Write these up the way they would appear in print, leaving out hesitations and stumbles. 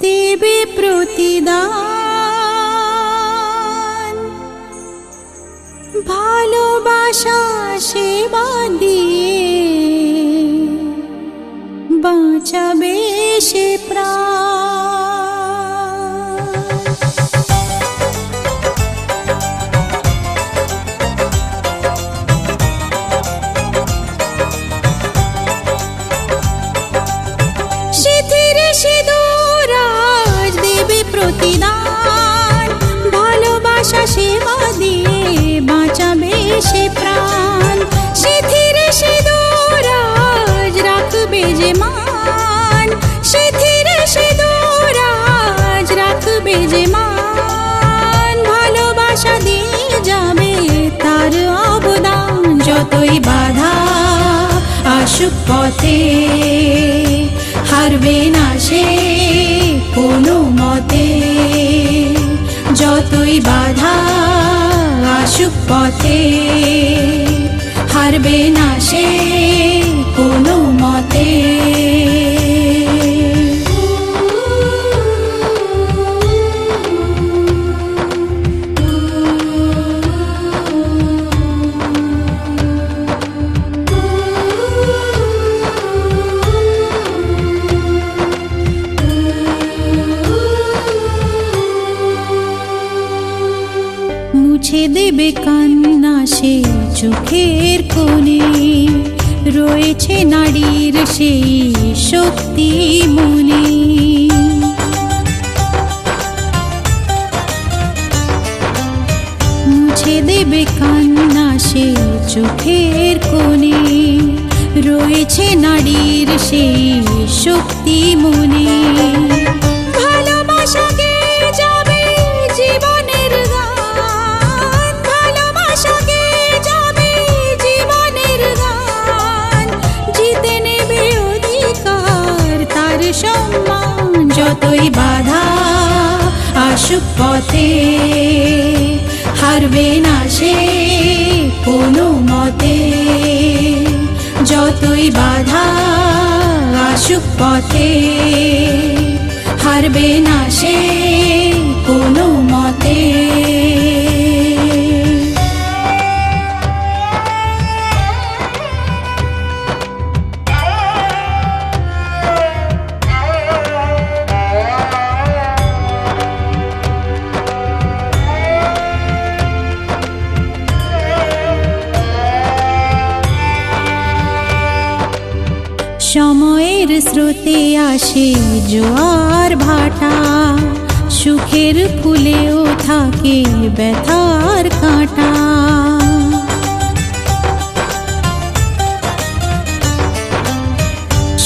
দেবে প্রতিদান ভালোবাসা সেবা দিয়ে বাঁচাবে সে প্রাণ। সিঁথিরে সিঁদুর আজ দেবে প্রতিদান ভালোবাসা সেবা দিয়ে বাঁচাবে সে প্রাণ। সিঁথিরে সিঁদুর আজ রাখবে যে মান, সিঁথিরে সিঁদুর আজ রাখবে যে মান, ভালোবাসা দিয়ে যাবে তার অবদান। যতই বাধা আসুক পথে হারবে না সে কোনো মতে, যতই বাধা আসুক পথে হারবে না সে কোনো মতে। মুছে দেবে কান্না সে চোখের কোণে, রয়েছে নারীর সেই শক্তি মনে। মুছে দেবে কান্না সে চোখের কোণে, রয়েছে নারীর সেই শক্তি মনে। ভালোবাসাকে যাবে জীবনের গান, ভালোবাসাকে যাবে জীবনের গান, জিতে নেবে অধিকার তার সম্মান। যতই বাধা আসুক পথে হারবে না সে কোনো মতে, যতই বাধা আসুক পথে হারবে না সে কোনো মতে। সময়ের স্রোতে আসে জোয়ার ভাটা, সুখের ফুলেও থাকে ব্যথার কাঁটা।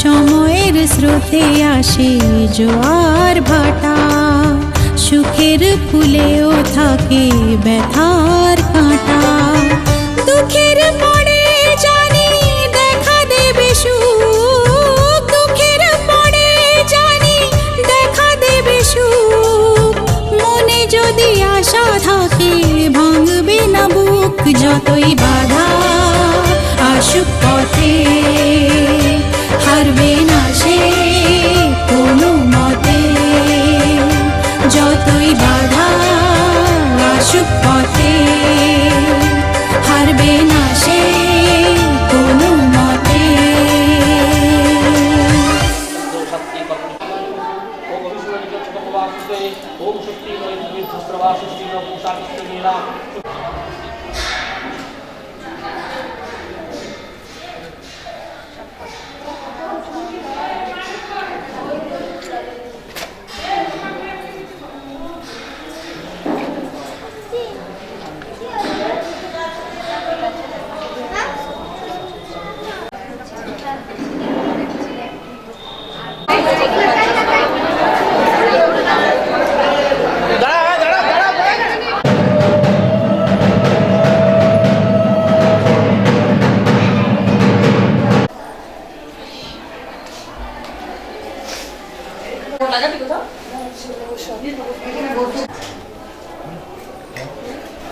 সময়ের স্রোতে আসে জোয়ার ভাটা, সুখের ফুলেও থাকে ব্যথার কাঁটা। দুঃখের পরে জানি দেখা দেবে সুখ, দুঃখের পরে জানি দেখা দেবে সুখ, মনে যদি আশা থাকে ভাঙবে না বুক। যতই বাধা আসুক পথে হারবে না সে কোনো মতে, যতই বাধা আসুক পথে হারবে না সে কোনো মতে। ओम शक्ति सहस्रवासुष्टि पुरुषाकृष्ण लीला।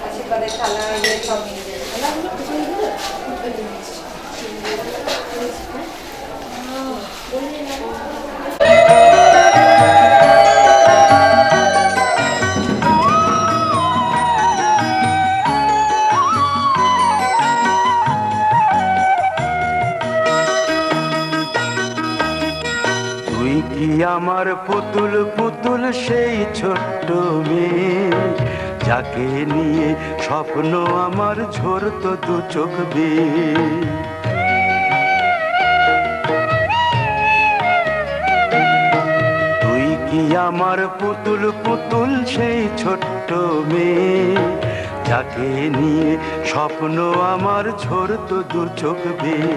আশীর্বাদের থালা সব নিয়ে যাবে। আমার পুতুল পুতুল সেই ছোট্ট মেয়ে, যাকে নিয়ে স্বপ্ন আমার ঝরতো দু চোখ বেয়ে। তুই কি আমার পুতুল পুতুল সেই ছোট্ট মেয়ে, যাকে নিয়ে স্বপ্ন আমার ঝরতো দু চোখ বেয়ে।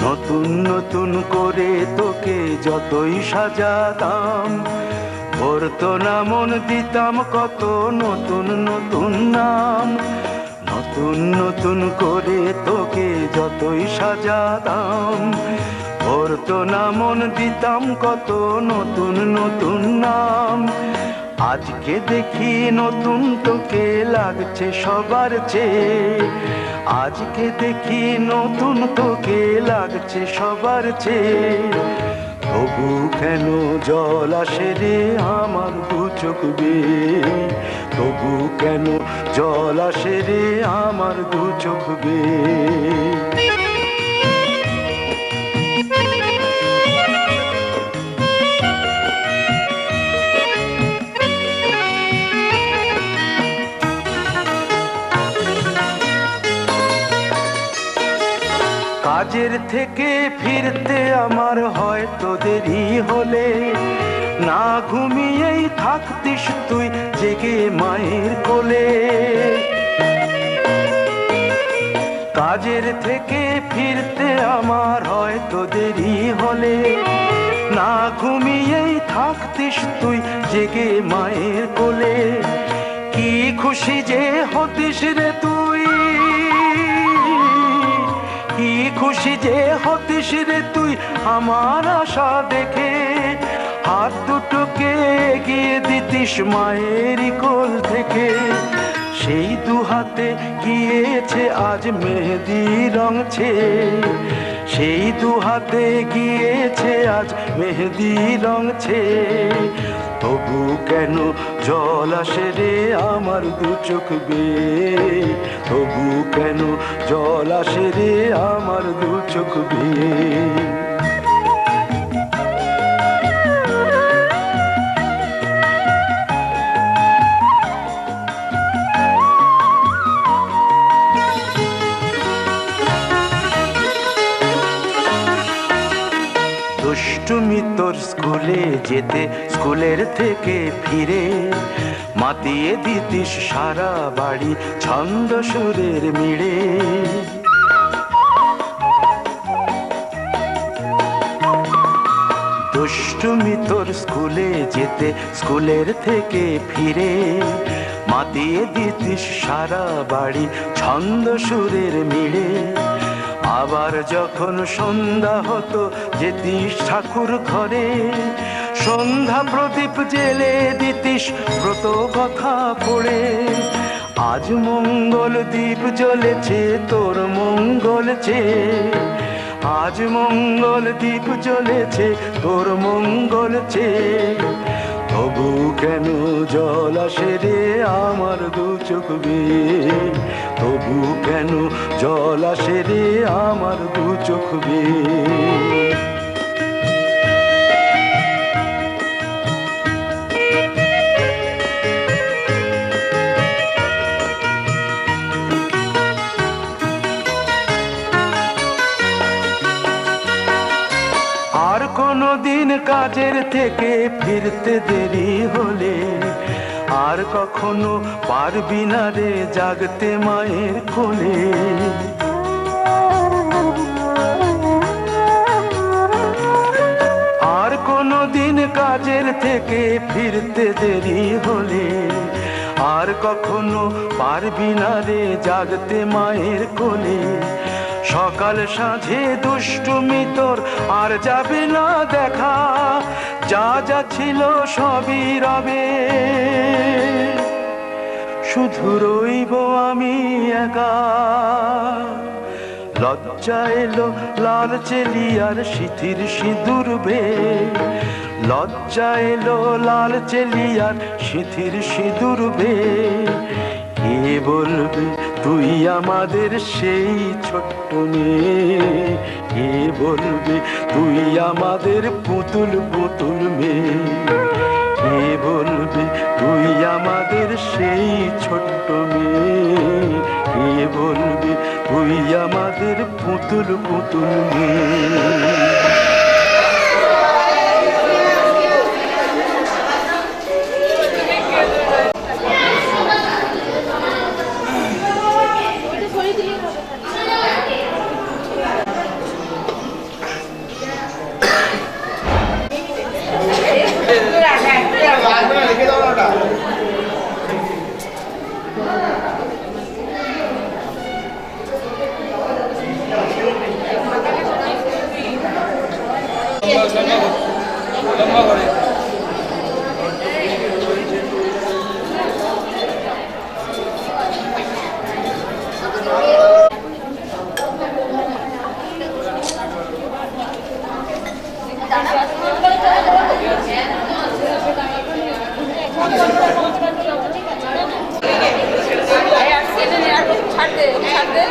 নতুন নতুন করে তোকে যতই সাজাতাম, ভরতো না মন দিতাম কত নতুন নতুন নাম। নতুন নতুন করে তোকে যতই সাজাতাম, ভরতো না মন দিতাম কত নতুন নতুন নাম। আজকে দেখি নতুন তোকে লাগছে সবার চেয়ে, আজকে দেখি নতুন তোকে লাগছে সবার চেয়ে। তবু কেন জল আসে রে আমার দু চোখ বেয়ে, তবু কেন জল আসে রে আমার দু চোখ বেয়ে। কাজের থেকে ফিরতে আমার হয়তো দেরি হলে, না ঘুমিয়েই থাকতিস তুই জেগে মায়ের কোলে। কাজের থেকে ফিরতে আমার হয়তো দেরি হলে, না ঘুমিয়েই থাকতিস তুই জেগে মায়ের কোলে। কি খুশি যে হতিস রে তুই, কি খুশি যে হতিস রে তুই আমার আশা দেখে। হাত দুটোকে এগিয়ে দিতিস মায়েরই কোল থেকে, সেই দু হাতে গিয়েছে আজ মেহেদি রং ছেয়ে। সেই দু হাতে গিয়েছে আজ মেহেদি রং ছেয়ে। তবু কেন জল আসে রে আমার দু চোখ বেয়ে, তবু কেন জল আসে রে আমার দু চোখ বেয়ে। দুষ্টুমি তোর স্কুলে যেতে, স্কুলের থেকে ফিরে মাতিয়ে দিতিস সারা বাড়ি ছন্দ সুরের মিড়ে। দুষ্টুমি তোর স্কুলে যেতে, স্কুলের থেকে ফিরে মাতিয়ে দিতিস সারা বাড়ি ছন্দ সুরের মিড়ে। আবার যখন সন্ধ্যা হতো যেতিস ঠাকুর ঘরে, সন্ধ্যা প্রদীপ জেলে দিতিস ব্রত কথা পড়ে। আজ মঙ্গল দ্বীপ জ্বলেছে তোর মঙ্গল চেয়ে, আজ মঙ্গল দ্বীপ জ্বলেছে তোর মঙ্গল চেয়ে। তবু কেন জল আসে রে আমার দু চোখ বেয়ে, তবু কেন জল আসে রে আমার দু চোখ বেয়ে। আর কোনো দিন কাজের থেকে ফিরতে দেরি হলে, আর কখনো পারবি না রে জাগতে মায়ের কোলে। আর কোনো দিন কাজের থেকে ফিরতে দেরি হলে, আর কখনো পারবি না রে জাগতে মায়ের কোলে। সকাল সাঁঝে দুষ্টুমি তোর আর যাবে না দেখা, যা যা ছিল সবই রবে, শুধু রইব আমি একা। লজ্জা এলো লাল চেলিয়ার সিথির সিঁদুর বেয়ে, লজ্জা এলো লাল চেলিয়ার সিথির সিঁদুর বেয়ে। কে বলবে তুই আমাদের সেই ছোট্ট মেয়ে, কে বলবে তুই আমাদের পুতুল পুতুল মেয়ে, কে বলবে তুই আমাদের সেই ছোট্ট মেয়ে, কে বলবে তুই আমাদের পুতুল পুতুল মেয়ে। ছাড় দে